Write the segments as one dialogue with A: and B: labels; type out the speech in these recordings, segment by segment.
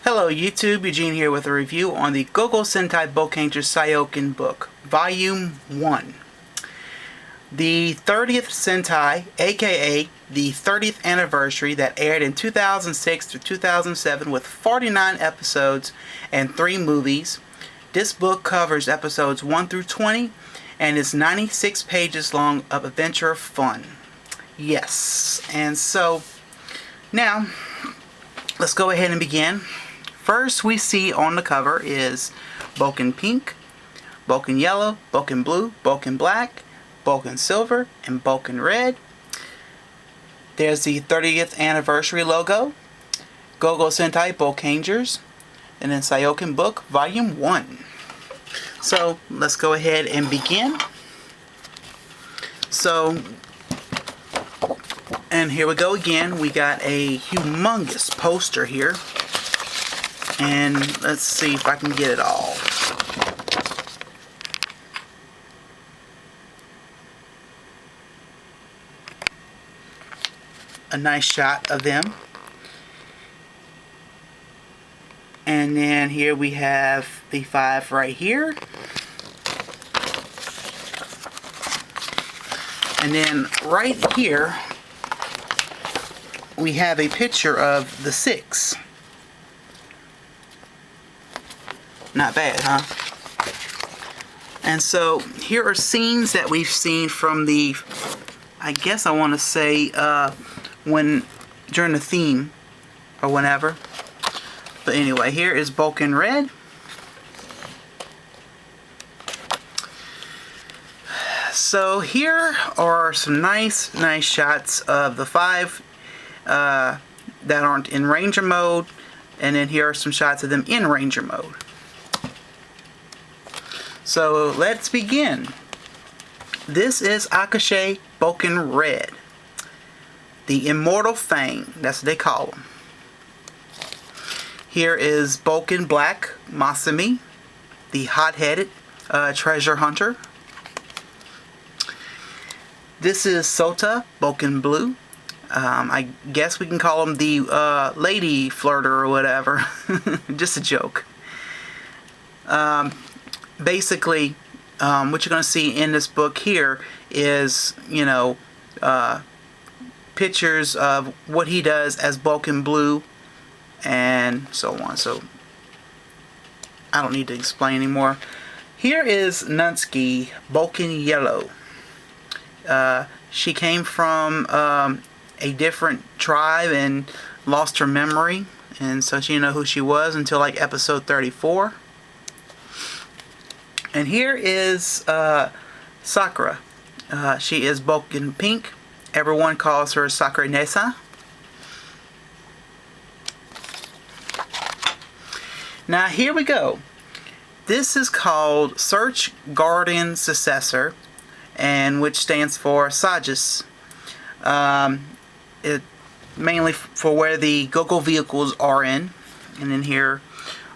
A: Hello YouTube, Eugene here with a review on the GoGo Sentai Boukenger Syoken book, Volume 1. The 30th Sentai, aka the 30th anniversary that aired in 2006 through 2007 with 49 episodes and 3 movies. This book covers episodes 1 through 20 and is 96 pages long of adventure fun. Yes, and so now let's go ahead and begin. First we see on the cover is Bouken Pink, Bouken Yellow, Bouken Blue, Bouken Black, Bouken Silver, and Bouken Red. There's the 30th anniversary logo, GoGo Sentai Boukengers, and then Syoken Book Volume 1. So let's go ahead and begin. And here we go again. We got a humongous poster here. And let's see if I can get it all. A nice shot of them. And then here we have the 5 right here. And then right here we have a picture of the 6. Not bad, huh? And so here are scenes that we've seen from the, I guess I want to say, during the theme or whenever. But anyway, here is Bouken Red. So here are some nice shots of the 5 that aren't in Ranger mode, and then here are some shots of them in Ranger mode. So let's begin. This is A.K.A. Bouken Red, the Immortal Fang. That's what they call him. Here is Bouken Black Masumi, the hot-headed treasure hunter. This is Sota Bouken Blue. I guess we can call him the lady flirter or whatever. Just a joke. Basically, what you're going to see in this book here is, pictures of what he does as Bouken Blue and so on. So I don't need to explain anymore. Here is Nunski Bouken Yellow. She came from a different tribe and lost her memory, and so she didn't know who she was until like episode 34. And here is Sakura. She is Bouken Pink. Everyone calls her Sakura Nessa. Now here we go. This is called Search Guardian Successor, and which stands for Sages. It mainly for where the Goggle Vehicles are in. And then here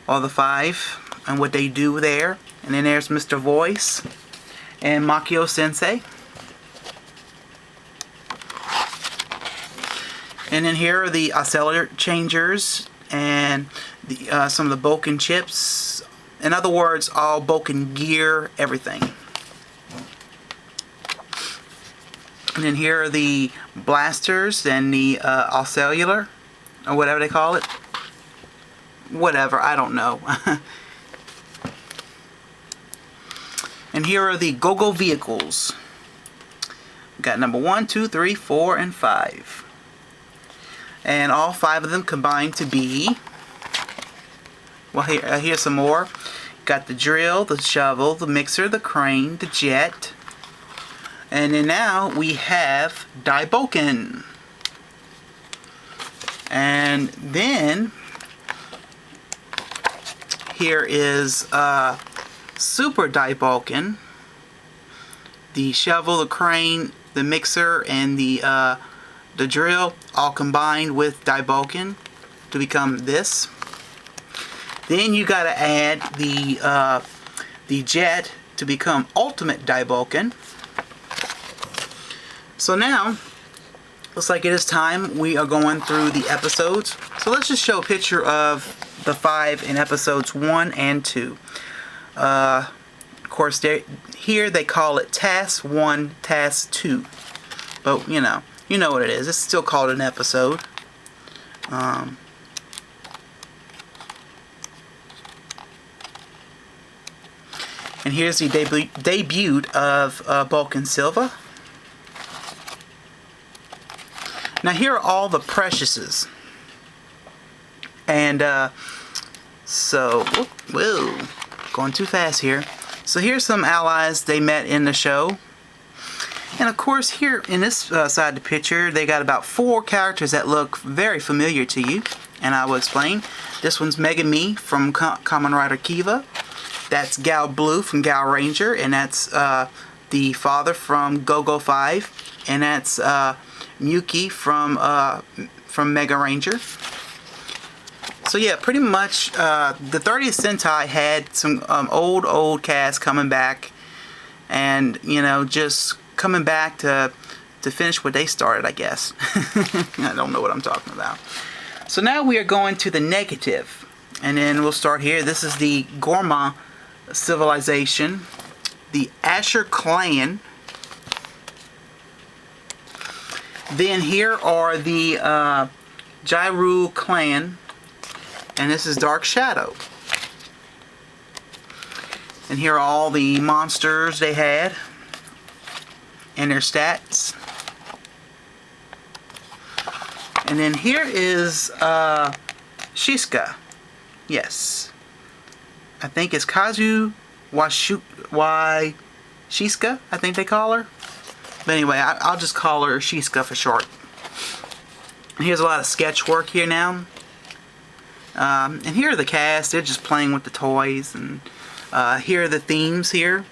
A: are the 5 and what they do there. And then there's Mr. Voice and Makio Sensei. And then here are the oscillator changers and the, some of the Bouken chips. In other words, all Bouken gear, everything. And then here are the blasters and the oscillator, or whatever they call it. Whatever, I don't know. And here are the Goggle Vehicles. We got number 1, 2, 3, 4, and 5. And all 5 of them combined to be, well, here's some more. Got the drill, the shovel, the mixer, the crane, the jet. And then now we have Bouken. And then here is Super Bouken, the shovel, the crane, the mixer, and the drill all combined with Bouken to become this. Then you got to add the jet to become Ultimate Bouken. So now looks like it is time. We are going through the episodes. So let's just show a picture of the 5 in episodes 1 and 2. Of course, here they call it Task 1, Task 2. But, you know what it is. It's still called an episode. And here's the debut of Bulk and Silva. Now here are all the Preciouses. And whoa, going too fast here. So here's some allies they met in the show. And of course here in this side of the picture, they got about 4 characters that look very familiar to you. And I will explain. This one's Mega Me from Kamen Rider Kiva. That's Gal Blue from Gal Ranger. And that's the father from GoGo 5. And that's Miyuki from Mega Ranger. So yeah, pretty much the 30th Sentai had some old cast coming back, and just coming back to finish what they started, I guess. I don't know what I'm talking about. So now we are going to the negative, and then we'll start here. This is the Gorma civilization, the Asher clan. Then here are the Jairu clan. And this is Dark Shadow. And here are all the monsters they had. And their stats. And then here is Shiska. Yes. I think it's Kazu Shiska, I think they call her. But anyway, I'll just call her Shiska for short. And here's a lot of sketch work here now. And here are the cast. They're just playing with the toys. And here are the themes here.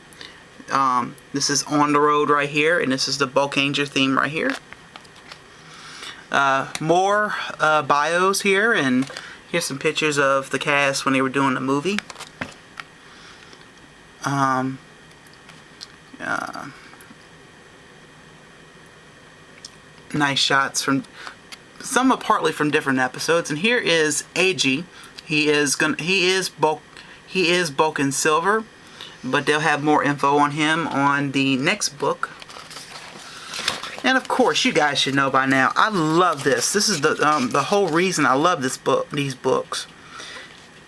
A: This is On the Road right here. And this is the Boukenger theme right here. More bios here. And here's some pictures of the cast when they were doing the movie. Nice shots from... Some are partly from different episodes, and here is A.K.A. He is Bulk and Silver, but they'll have more info on him on the next book. And of course, you guys should know by now, I love this. This is the whole reason I love these books.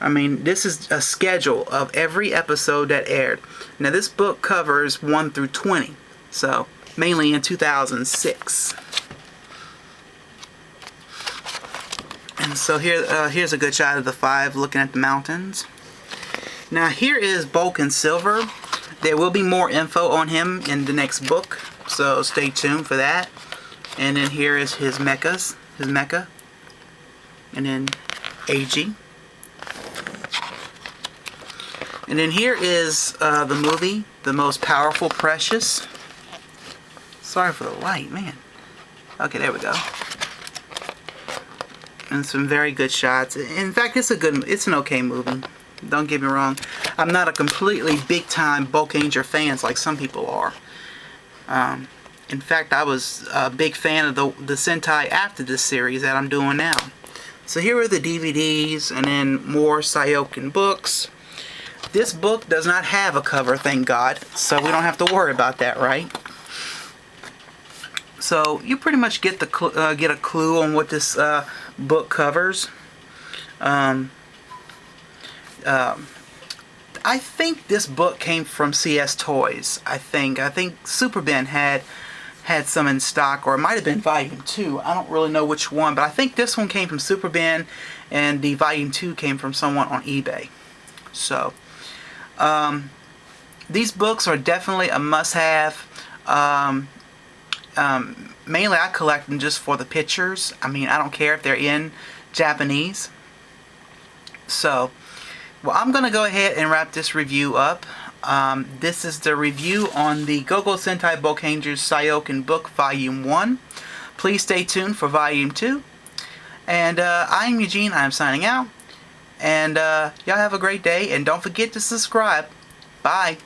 A: I mean, this is a schedule of every episode that aired. Now, this book covers 1 through 20, so mainly in 2006. And so here's a good shot of the 5 looking at the mountains. Now here is Bulk and Silver. There will be more info on him in the next book, so stay tuned for that. And then here is his mecha. And then A.K.A. And then here is the movie, The Most Powerful Precious. Sorry for the light, man. Okay, there we go. And some very good shots. In fact, it's an okay movie. Don't get me wrong. I'm not a completely big-time Boukenger fan like some people are. In fact, I was a big fan of the Sentai after this series that I'm doing now. So here are the DVDs, and then more Sayokin books. This book does not have a cover, thank God, so we don't have to worry about that, right? So you pretty much get a clue on what this book covers. I think this book came from CS Toys. I think Super Ben had some in stock, or it might have been Volume 2. I don't really know which one, but I think this one came from Super Ben, and the Volume 2 came from someone on eBay. So these books are definitely a must-have. Mainly I collect them just for the pictures. I mean, I don't care if they're in Japanese. So, well, I'm going to go ahead and wrap this review up. This is the review on the GoGo Sentai Boukenger Sayokin Book Volume 1. Please stay tuned for Volume 2. And I'm Eugene. I'm signing out. And y'all have a great day. And don't forget to subscribe. Bye.